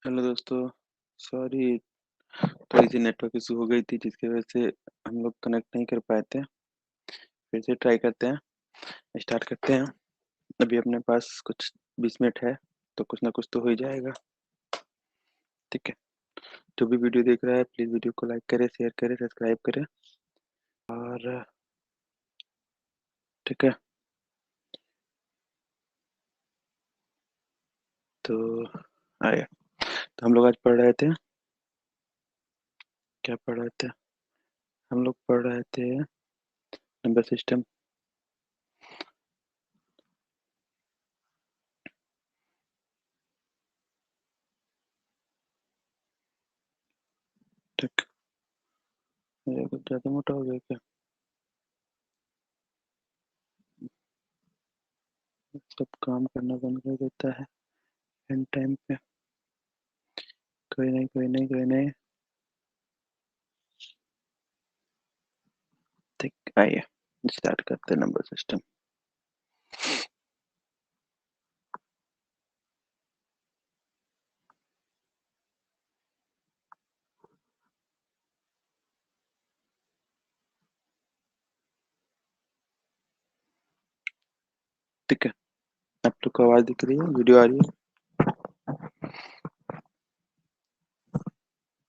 Hello दोस्तों। Sorry, थोड़ी सी network issue हो गई थी जिसकी वजह से हम लोग कनेक्ट नहीं कर पाए थे। फिर से ट्राई करते हैं, स्टार्ट करते हैं। अभी अपने पास कुछ 20 मिनट है तो कुछ ना कुछ तो हो ही जाएगा। ठीक है, जो भी वीडियो देख रहा है प्लीज़ वीडियो को लाइक करें, शेयर करें, सब्सक्राइब करें। और ठीक है, तो आया। तो हम लोग आज पढ़ रहे थे, क्या पढ़ रहे थे? हम लोग पढ़ रहे थे नंबर सिस्टम। ठीक, ये कुछ ज़्यादा मोटा हो गया क्या? सब काम करना बंद कर देता है एंड टाइम पे। कोई नहीं, कोई नहीं, कोई नहीं। ठीक, आइए स्टार्ट करते हैं नंबर सिस्टम। ठीक है, आप लोग को आवाज दिख रही है, वीडियो आ रही है?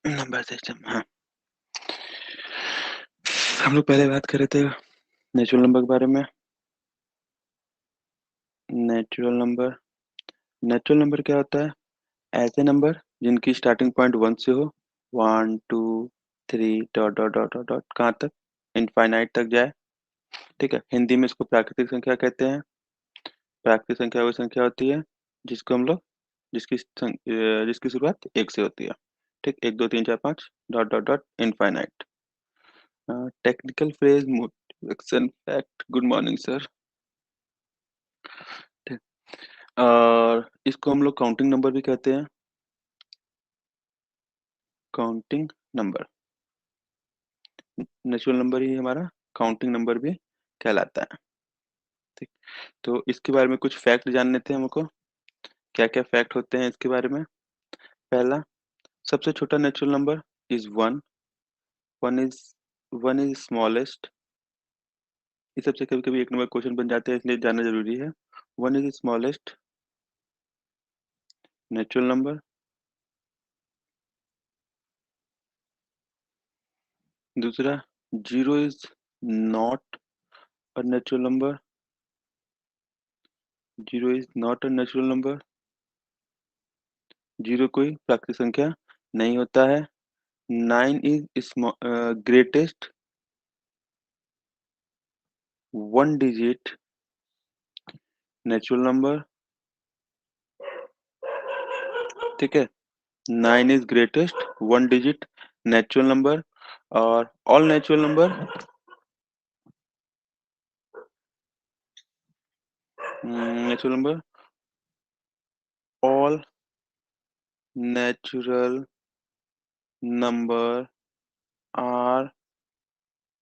नंबर सिस्टम, हाँ। हम लोग पहले बात कर रहे थे नेचुरल नंबर के बारे में। नेचुरल नंबर, नेचुरल नंबर क्या होता है? ऐसे नंबर जिनकी स्टार्टिंग पॉइंट 1 से हो। 1 2 3 dot dot dot dot dot कहाँ तक? इनफाइनाइट तक जाए। ठीक है, हिंदी में इसको प्राकृतिक संख्या कहते हैं। प्राकृतिक संख्या वो संख्या होती है जिसको हम लोग जिसकी शुरुआत 1 से होती है। ठीक, 1 2 3 4 5 dot dot dot infinite. Technical phrase motivation fact, good morning sir. ठीक, और इसको हम लोग काउंटिंग नंबर भी कहते हैं। काउंटिंग नंबर, नेचुरल नंबर ही हमारा काउंटिंग नंबर भी कहलाता है। ठीक, तो इसके बारे में कुछ फैक्ट जानने थे हमको। क्या क्या फैक्ट होते हैं इसके बारे में? पहला, सबसे छोटा natural number is one. One is one is smallest. ये सबसे कभी कभी एक नंबर क्वेश्चन बन जाते हैं, इसलिए जानना जरूरी है। One is smallest natural number. दूसरा, zero is not a natural number. Zero is not a natural number. Zero कोई प्राकृतिक संख्या नहीं होता है। Nine is greatest one digit natural number. ठीक है, nine is greatest one digit natural number. और all natural number, natural number, all natural number are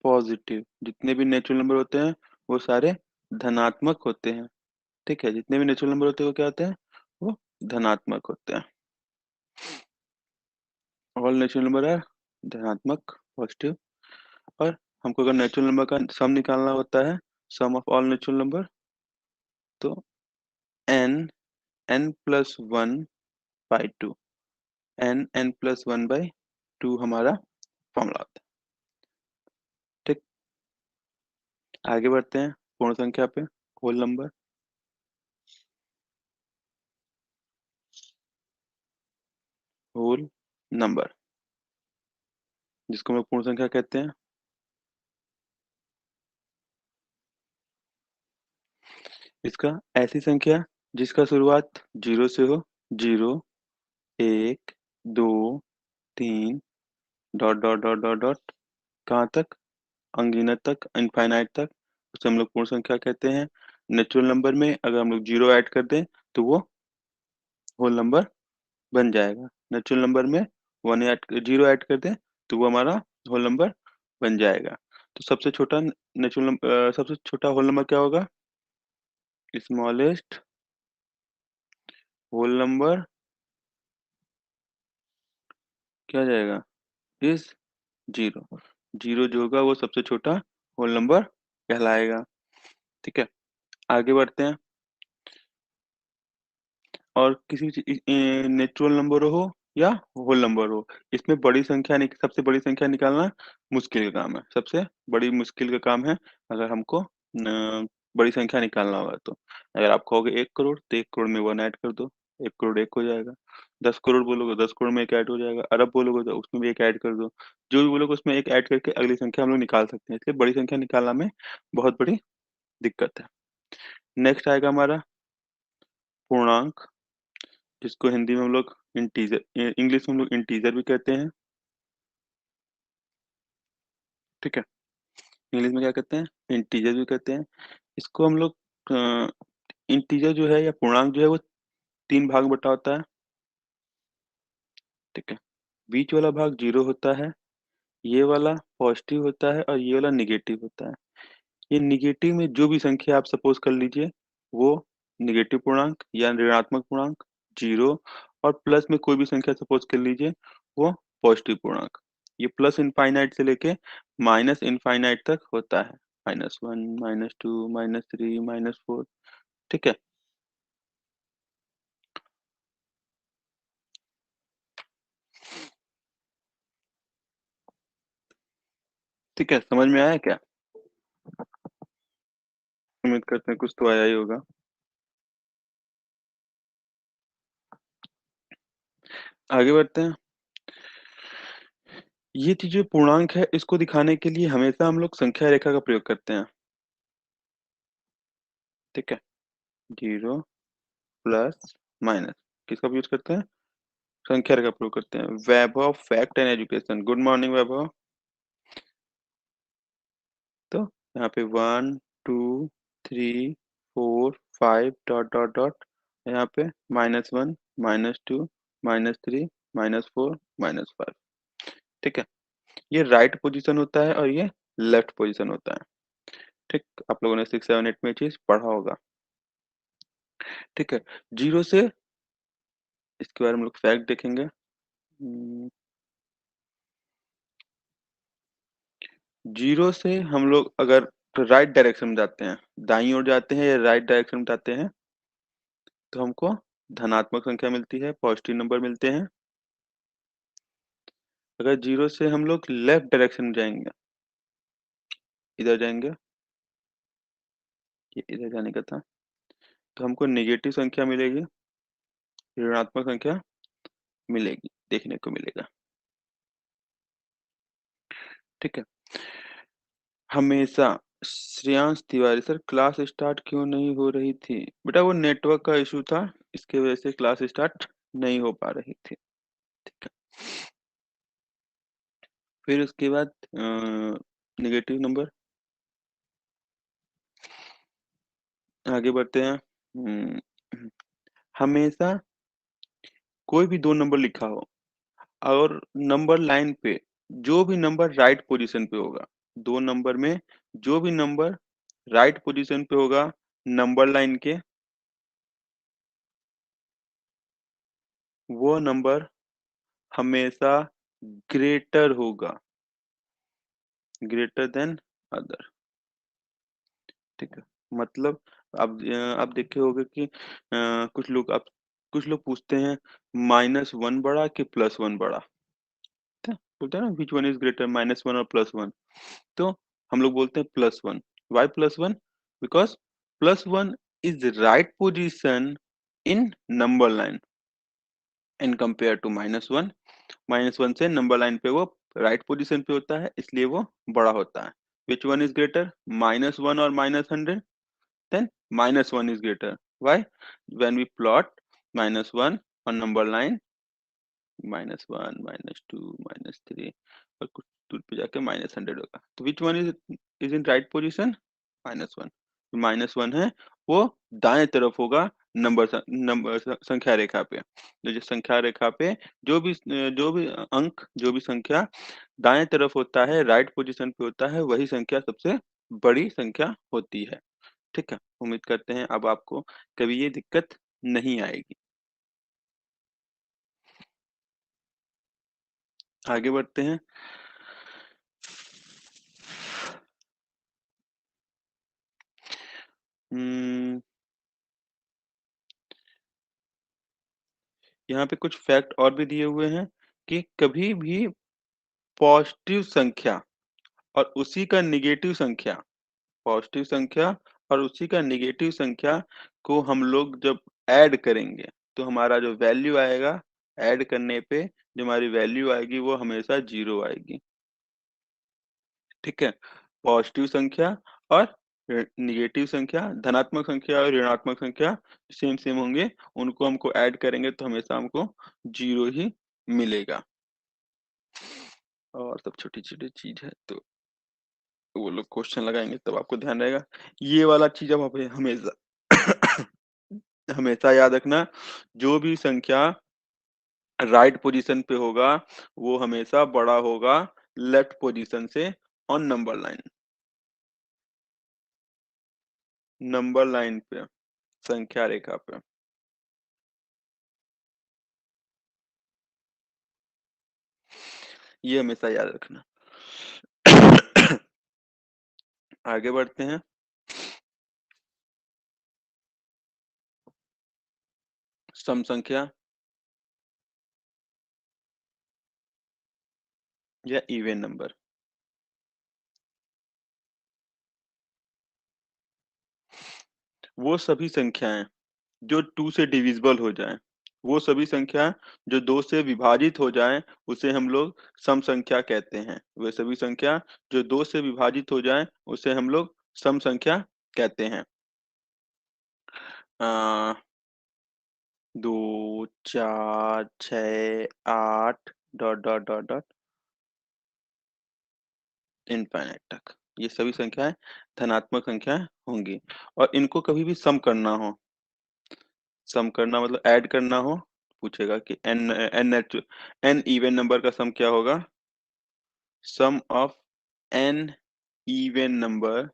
positive. जितने भी नेचुरल नंबर होते हैं वो सारे धनात्मक होते हैं। ठीक है, जितने भी नेचुरल नंबर होते हैं वो क्या होते हैं? वो धनात्मक होते हैं। ऑल नेचुरल नंबर है धनात्मक, पॉजिटिव। और हमको अगर नेचुरल नंबर का सम निकालना होता है, sum of all natural number, तो N N plus one by two, N plus one by two हमारा फॉर्मूला होता है। ठीक, आगे बढ़ते हैं पूर्ण संख्या पे, होल नंबर। होल नंबर जिसको हम लोग पूर्ण संख्या कहते हैं। इसका ऐसी संख्या जिसका शुरुआत जीरो से हो। जीरो, एक, दो, तीन, dot dot dot dot dot कहाँ तक? अनगिनत तक, इनफाइनाइट तक, उसे हम लोग पूर्ण संख्या कहते हैं। नेचुरल नंबर में अगर हम लोग जीरो ऐड कर दें तो वो होल नंबर बन जाएगा। नेचुरल नंबर में वन ऐड जीरो ऐड कर दें तो वो हमारा होल नंबर बन जाएगा। तो सबसे छोटा नेचुरल नंबर, सबसे छोटा होल नंबर क्या होगा? स्मॉलेस्ट होल नंबर क्या आ जाएगा, इज जीरो। जीरो जो होगा वो सबसे छोटा होल नंबर कहलाएगा। ठीक है, आगे बढ़ते हैं। और किसी नेचुरल नंबर हो या होल नंबर हो, इसमें बड़ी संख्या सबसे बड़ी संख्या निकालना मुश्किल का काम है, सबसे बड़ी मुश्किल का काम है। अगर हमको बड़ी संख्या निकालना होगा तो अगर आप कहोगे 1 करोड़ तो 1 करोड़ में 1 ऐड कर दो, 1 करोड़ एक हो जाएगा। 10 करोड़ बोलोगे 10 करोड़ में एक ऐड हो जाएगा। अरब बोलोगे तो उसमें भी एक ऐड कर दो। जो भी बोलोगे उसमें एक ऐड करके अगली संख्या हम लोग निकाल सकते हैं, इसलिए बड़ी संख्या निकालना में बहुत बड़ी दिक्कत है। नेक्स्ट आएगा हमारा पूर्णांक, जिसको हिंदी में हम लोग इंटीजर, इंग्लिश में हम लोग इंटीजर भी कहते हैं। ठीक है, इंग्लिश में क्या कहते हैं, इंटीजर भी कहते हैं। इसको हम लोग इंटीजर जो है या पूर्णांक जो है वो 3 भाग में बटा होता है। ठीक है, बीच वाला भाग जीरो होता है, ये वाला पॉजिटिव होता है और ये वाला निगेटिव होता है। ये निगेटिव में जो भी संख्या आप सपोज कर लीजिए वो निगेटिव पूर्णांक या ऋणात्मक पूर्णांक, जीरो। और प्लस में कोई भी संख्या सपोज कर लीजिए वो पॉजिटिव पूर्णांक। ये प्लस इनफाइनाइट से लेके माइनस इनफाइनाइट तक होता है, -1, -2, -3, -4। ठीक है, ठीक है, समझ में आया क्या? उम्मीद करते हैं कुछ तो आया ही होगा। आगे बढ़ते हैं। ये चीज जो पूर्णांक है इसको दिखाने के लिए हमेशा हम लोग संख्या रेखा का प्रयोग करते हैं। ठीक है, जीरो प्लस माइनस किसका यूज करते हैं, संख्या रेखा प्रयोग करते हैं। Vaibhav fact and education, good morning Vaibhav. तो यहाँ पे 1 2 3 4 5 डॉट डॉट डॉट, यहाँ पे -1 -2 -3 -4 -5। ठीक है, ये राइट पोजीशन होता है और ये लेफ्ट पोजीशन होता है। ठीक, आप लोगों ने 6 7 8 में ये चीज पढ़ा होगा। ठीक है, जीरो से इसके बारे में हम लोग फैक्ट देखेंगे। जीरो से हम लोग अगर राइट डायरेक्शन में जाते हैं, दाईं ओर जाते हैं या राइट डायरेक्शन में जाते हैं, तो हमको धनात्मक संख्या मिलती है, पॉजिटिव नंबर मिलते हैं। अगर जीरो से हम लोग लेफ्ट डायरेक्शन में जाएंगे, इधर जाएंगे, ये इधर जाने का था, तो हमको नेगेटिव संख्या मिलेगी, ऋणात्मक संख्या मिलेगी, देखने को मिलेगा। ठीक है, हमेशा Shreyansh Tiwari, sir class start क्यों नहीं हो रही थी? बेटा वो नेटवर्क का इशू था, इसके वजह से क्लास स्टार्ट नहीं हो पा रही थी। ठीक है, फिर उसके बाद नेगेटिव नंबर, आगे बढ़ते हैं। हमेशा कोई भी 2 नंबर लिखा हो और नंबर लाइन पे जो भी नंबर राइट पोजीशन पे होगा, 2 नंबर में जो भी नंबर राइट पोजीशन पे होगा नंबर लाइन के, वो नंबर हमेशा ग्रेटर होगा, ग्रेटर देन अदर। ठीक है, मतलब आप देखे होगे कि कुछ लोग पूछते हैं -1 बड़ा कि +1 बड़ा, ठीक है? बोलते हैं ना विच वन इज ग्रेटर, -1 और +1। तो हम लोग बोलते हैं +1। Why +1? Because +1 is right position in number line in compare to -1। -1 से नंबर लाइन पे वो राइट पोजीशन पे होता है, इसलिए वो बड़ा होता है। विच वन इज ग्रेटर, -1 और -100? Then -1 is greater. Why? When we plot -1 on number line, -1 -2 -3 और कुछ दूर पे जाके -100 होगा, तो which one is in right position, -1। -1 है वो दाएं तरफ होगा नंबर संख्या रेखा पे। तो जो संख्या रेखा पे जो भी अंक, जो भी संख्या दाएं तरफ होता है, राइट पोजीशन पे होता है, वही संख्या सबसे बड़ी संख्या होती है। ठीक है, उम्मीद करते हैं अब आपको कभी ये दिक्कत नहीं आएगी। आगे बढ़ते हैं। हम्म, यहाँ पे कुछ फैक्ट और भी दिए हुए हैं कि कभी भी पॉजिटिव संख्या और उसी का नेगेटिव संख्या, पॉजिटिव संख्या और उसी का नेगेटिव संख्या को हम लोग जब ऐड करेंगे तो हमारा जो वैल्यू आएगा, ऐड करने पे जो हमारी वैल्यू आएगी वो हमेशा जीरो आएगी। ठीक है, पॉजिटिव संख्या और निगेटिव संख्या, धनात्मक संख्या और ऋणात्मक संख्या सेम सेम होंगे, उनको हमको ऐड करेंगे तो हमेशा हमको जीरो ही मिलेगा। और सब छोटी छोटी चीज है तो वो लोग क्वेश्चन लगाएंगे तब आपको ध्यान रहेगा। ये वाला चीज अब आप हमेशा हमेशा याद रखना, जो भी संख्या राइट पोजीशन पे होगा वो हमेशा बड़ा होगा लेफ्ट पोजीशन से on number line. Number line पे, संख्या रेखा पे। ये हमेशा याद रखना। आगे बढ़ते हैं। सम संख्या या इवन नंबर। वो सभी संख्याएं जो टू से डिविजिबल हो जाएं, वो सभी संख्या जो दो से विभाजित हो जाएं उसे हम लोग सम संख्या कहते हैं। वे सभी संख्या जो दो से विभाजित हो जाएं उसे हम लोग सम संख्या कहते हैं। आ, 2, 4, 6, 8 dot dot dot dot infinite तक, ये सभी संख्याएं धनात्मक संख्या होंगी। और इनको कभी भी सम करना हो, सम करना मतलब ऐड करना हो, पूछेगा कि एन इवन नंबर का सम क्या होगा, sum of n even number,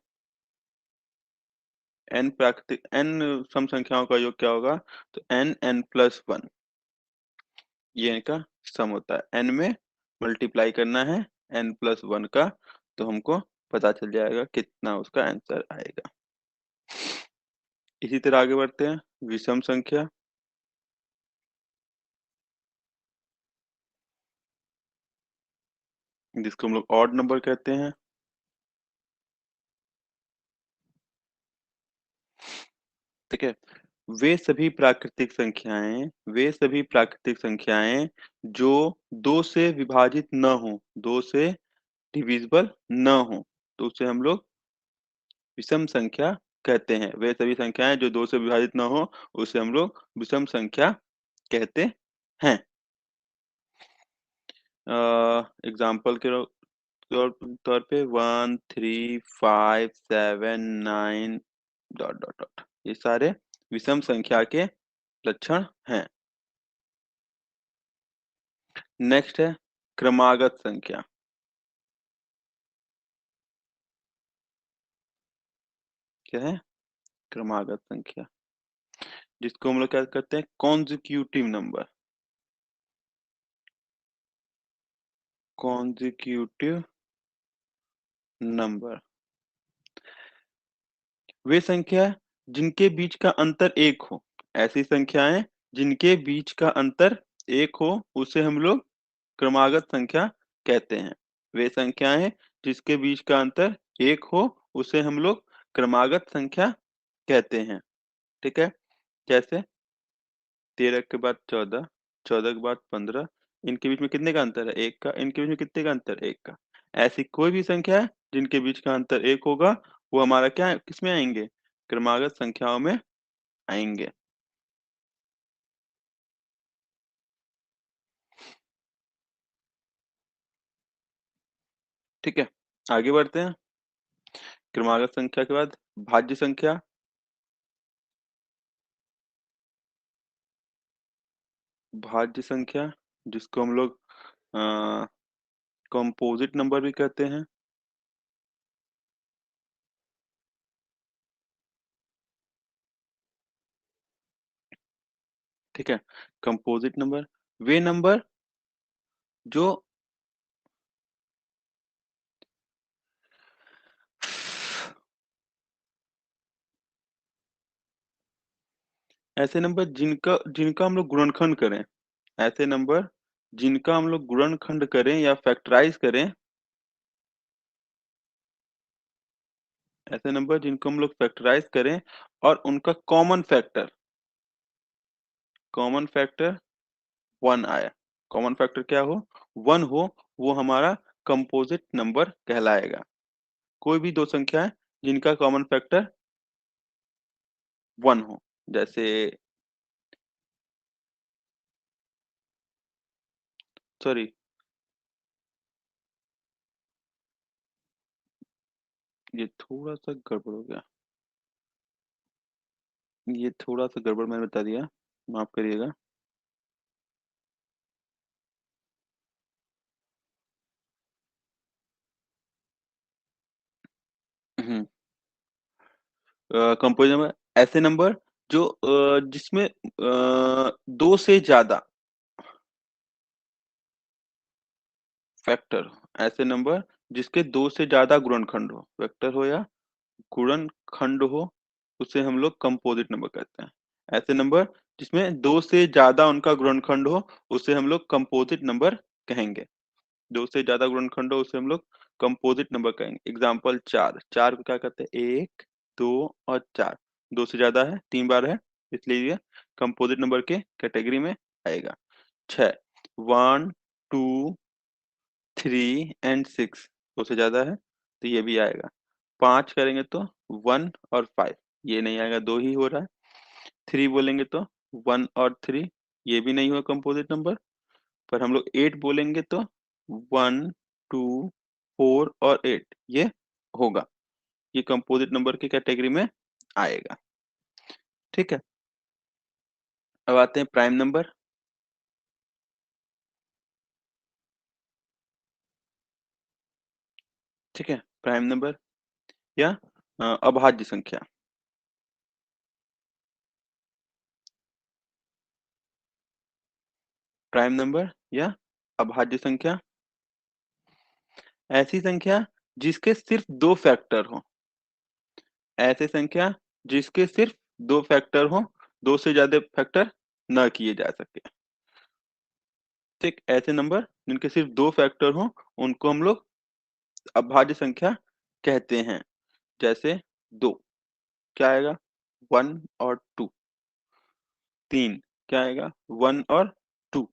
n प्राकृतिक एन सम संख्याओं का योग क्या होगा, तो एन एन प्लस वन, ये इनका सम होता है। एन में मल्टीप्लाई करना है एन प्लस वन का, तो हमको पता चल जाएगा कितना उसका आंसर आएगा। इसी तरह आगे बढ़ते हैं। विषम संख्या, जिसको हम लोग ऑड नंबर कहते हैं। ठीक है, वे सभी प्राकृतिक संख्याएं जो दो से विभाजित न हो, दो से डिविजिबल न हो, तो उसे हम लोग विषम संख्या कहते हैं। वे सभी संख्याएं जो दो से विभाजित न हो उसे हम लोग विषम संख्या कहते हैं। एग्जाम्पल के तौर तौर पे 1, 3, 5, 7, 9 डॉट डॉट डॉट, ये सारे विषम संख्या के लक्षण हैं। नेक्स्ट है क्रमागत संख्या। क्या है? क्रमागत संख्या, जिसको हम लोग क्या करते हैं, कॉन्जिक्यूटिव नंबर। कॉन्जिक्यूटिव नंबर, वे संख्या जिनके बीच का अंतर एक हो, ऐसी संख्याएं जिनके बीच का अंतर एक हो उसे हम लोग क्रमागत संख्या कहते हैं। वे संख्याएं जिसके बीच का अंतर एक हो उसे हम लोग क्रमागत संख्या कहते हैं। ठीक है, जैसे 13 के बाद 14, 14 के बाद 15, इनके बीच में कितने का अंतर है, एक का। इनके बीच में कितने का अंतर है, एक का। ऐसी कोई भी संख्या है जिनके बीच का अंतर एक होगा वो हमारा क्या है, किसमें आएंगे, क्रमागत संख्याओं में आएंगे। ठीक है, आगे बढ़ते हैं। क्रमागत संख्या के बाद भाज्य संख्या। भाज्य संख्या, जिसको हम लोग कंपोजिट नंबर भी कहते हैं। ठीक है, कंपोजिट नंबर वे नंबर जो ऐसे नंबर जिनका जिनका हम लोग गुणनखंड करें, ऐसे नंबर जिनका हम लोग गुणनखंड करें या फैक्टराइज करें, ऐसे नंबर जिनको हम लोग फैक्टराइज करें और उनका कॉमन फैक्टर 1 आया। कॉमन फैक्टर क्या हो? 1 हो, वो हमारा कंपोजिट नंबर कहलाएगा। कोई भी दो संख्या है जिनका कॉमन फैक्टर 1 हो, जैसे सॉरी, ये थोड़ा सा गड़बड़ हो गया, ये थोड़ा सा गड़बड़ मैंने बता दिया, माफ करिएगा। हम्म, कंपोजिट नंबर ऐसे नंबर जो जिसमें दो से ज्यादा फैक्टर, ऐसे नंबर जिसके दो से ज्यादा गुणनखंड हो, वेक्टर हो या गुणनखंड हो, उसे हम लोग कंपोजिट नंबर कहते हैं। ऐसे नंबर जिसमें दो से ज्यादा उनका गुणनखंड हो, उसे हम लोग कंपोजिट नंबर कहेंगे। दो से ज्यादा गुणनखंड हो उसे हम लोग कंपोजिट नंबर कहेंगे। एग्जाम्पल चार, चार को क्या कहते हैं? एक, दो और चार। दो से ज्यादा है, 3 बार है, इसलिए ये कंपोजिट नंबर के कैटेगरी में आएगा। छह, 1 2 3 एंड 6, दो से ज्यादा है तो ये भी आएगा। पांच करेंगे तो 1 और 5, ये नहीं आएगा, दो ही हो रहा है। थ्री बोलेंगे तो 1 और 3, ये भी नहीं हुआ कंपोजिट नंबर। पर हम लोग 8 बोलेंगे तो 1 2 4 और 8, ये होगा। ये कंपोजिट नंबर की कैटेगरी में आएगा। ठीक है, अब आते हैं प्राइम नंबर। ठीक है, प्राइम नंबर या अभाज्य संख्या। प्राइम नंबर या अभाज्य संख्या ऐसी संख्या जिसके सिर्फ दो फैक्टर हो, ऐसी संख्या जिसके सिर्फ दो फैक्टर हो, दो से ज्यादा फैक्टर ना किए जा सके। ठीक, ऐसे नंबर जिनके सिर्फ दो फैक्टर हो, उनको हम लोग अभाज्य संख्या कहते हैं। जैसे दो, क्या आएगा? 1 और 2। तीन, क्या आएगा? 1 और 2,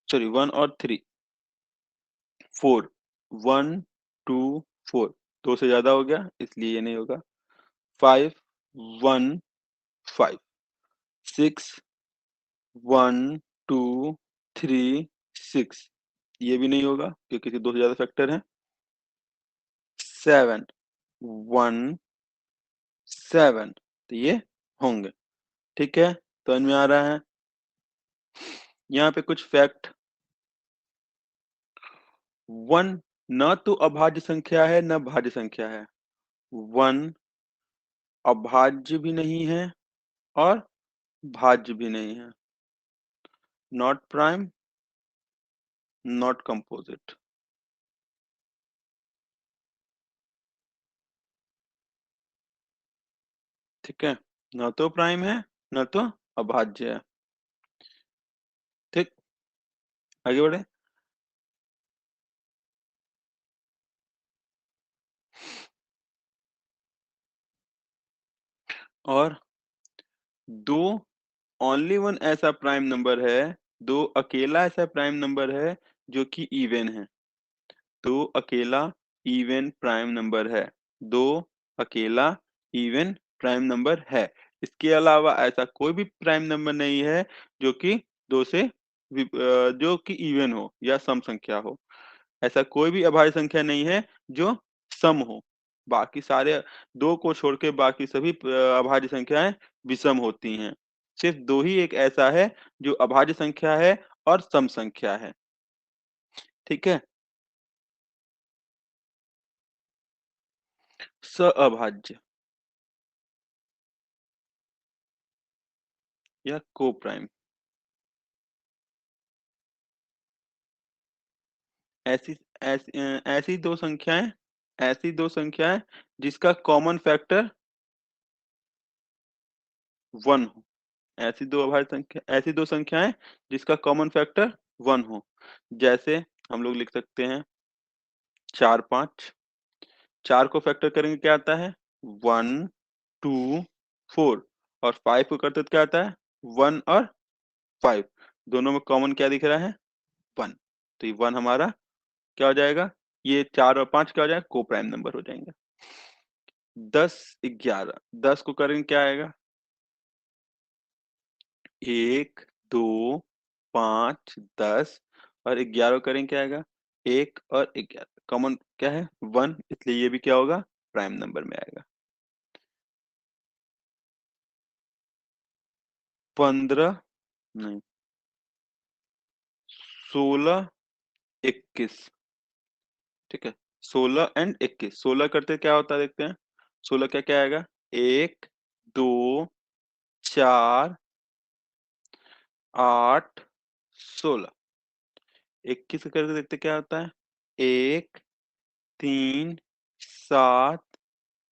सॉरी 1 और 3। फोर, 1 2 4, दो से ज्यादा हो गया इसलिए ये नहीं होगा। 5 1 5। 6 1 2 3 6, ये भी नहीं होगा क्योंकि दो से ज्यादा फैक्टर है। 7 1 7, तो ये होंगे। ठीक है, तो में आ रहा है। यहाँ पे कुछ फैक्ट। 1 न तो अभाज्य संख्या है न भाज्य संख्या है। 1 अभाज्य भी नहीं है और भाज्य भी नहीं है। Not prime, not composite. ठीक है, न तो प्राइम है न तो अभाज्य है। ठीक, आगे बढ़े। और दो, ओनली वन ऐसा प्राइम नंबर है, दो अकेला ऐसा प्राइम नंबर है जो कि इवन है। दो अकेला इवन प्राइम नंबर है। दो अकेला इवन प्राइम नंबर है। इसके अलावा ऐसा कोई भी प्राइम नंबर नहीं है जो कि दो से जो कि इवन हो या सम संख्या हो। ऐसा कोई भी अभाज्य संख्या नहीं है जो सम हो। बाकी सारे, दो को छोड़ के बाकी सभी अभाज्य संख्याएं विषम होती हैं। सिर्फ दो ही एक ऐसा है जो अभाज्य संख्या है और सम संख्या है। ठीक है, अभाज्य या को प्राइम। ऐसी ऐसी दो संख्याएं, ऐसी दो संख्याएं जिसका कॉमन फैक्टर 1 हो। ऐसी दो संख्याएं जिसका कॉमन फैक्टर 1 हो। जैसे हम लोग लिख सकते हैं 4 5। 4 को फैक्टर करेंगे क्या आता है 1 2 4, और 5 को करते तो क्या आता है 1 और 5। दोनों में कॉमन क्या दिख रहा है 1। तो ये 1 हमारा क्या हो जाएगा, ये 4 और 5 क्या हो जाएगा, को प्राइम नंबर हो जाएंगे। 10 11, 10 को करेंगे क्या आएगा 1 2 5 10, और 11 करेंगे क्या आएगा 1 और 11। कॉमन क्या है 1, इसलिए ये भी क्या होगा प्राइम नंबर में आएगा। 15 नहीं, 16 21। ठीक है, 16 एंड 21। 16 करते क्या होता है देखते हैं। 16 क्या क्या आएगा 1 2 4 8 16। 21 करके देखते क्या होता है 1 3 7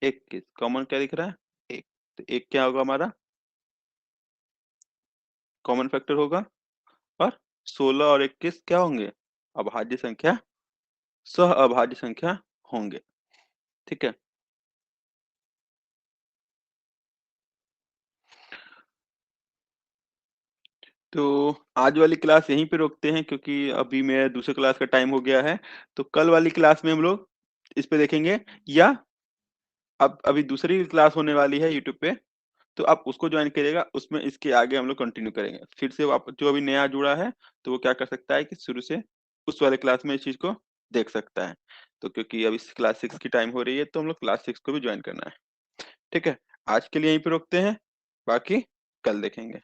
21। कॉमन क्या दिख रहा है 1। तो 1 क्या होगा हमारा कॉमन फैक्टर होगा। और 16 और 21 क्या होंगे अभाज्य संख्या, सह अभाज्य संख्या होंगे। ठीक है, तो आज वाली क्लास यहीं पे रोकते हैं क्योंकि अभी मेरा दूसरे क्लास का टाइम हो गया है। तो कल वाली क्लास में हम लोग इस पे देखेंगे, या अब अभी दूसरी क्लास होने वाली है यूट्यूब पे, तो आप उसको ज्वाइन करिएगा, उसमें इसके आगे हम लोग कंटिन्यू करेंगे। फिर से आप जो अभी नया जुड़ा है तो वो क्या कर सकता है कि शुरू से उस वाले क्लास में इस चीज को देख सकता है। तो क्योंकि अभी क्लास 6 की टाइम हो रही है तो हम लोग क्लास 6 को भी ज्वाइन करना है। ठीक है, आज के लिए यहीं पे रोकते हैं, बाकी कल देखेंगे।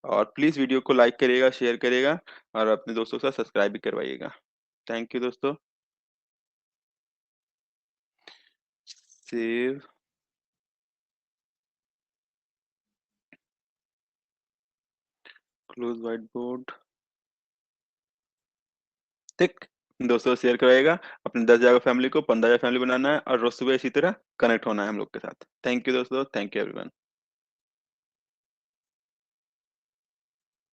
और प्लीज वीडियो को लाइक करिएगा, शेयर करिएगा, और अपने दोस्तों के साथ सब्सक्राइब भी करवाइएगा। थैंक यू दोस्तों। Save, close white board. ठीक, दोस्तों शेयर करवाइएगा। अपने 10 जगह फैमिली को 15 जगह फैमिली बनाना है, और रोज सुबह इसी तरह कनेक्ट होना है हम लोग के साथ। थैंक यू दोस्तों, थैंक यू एवरीवन।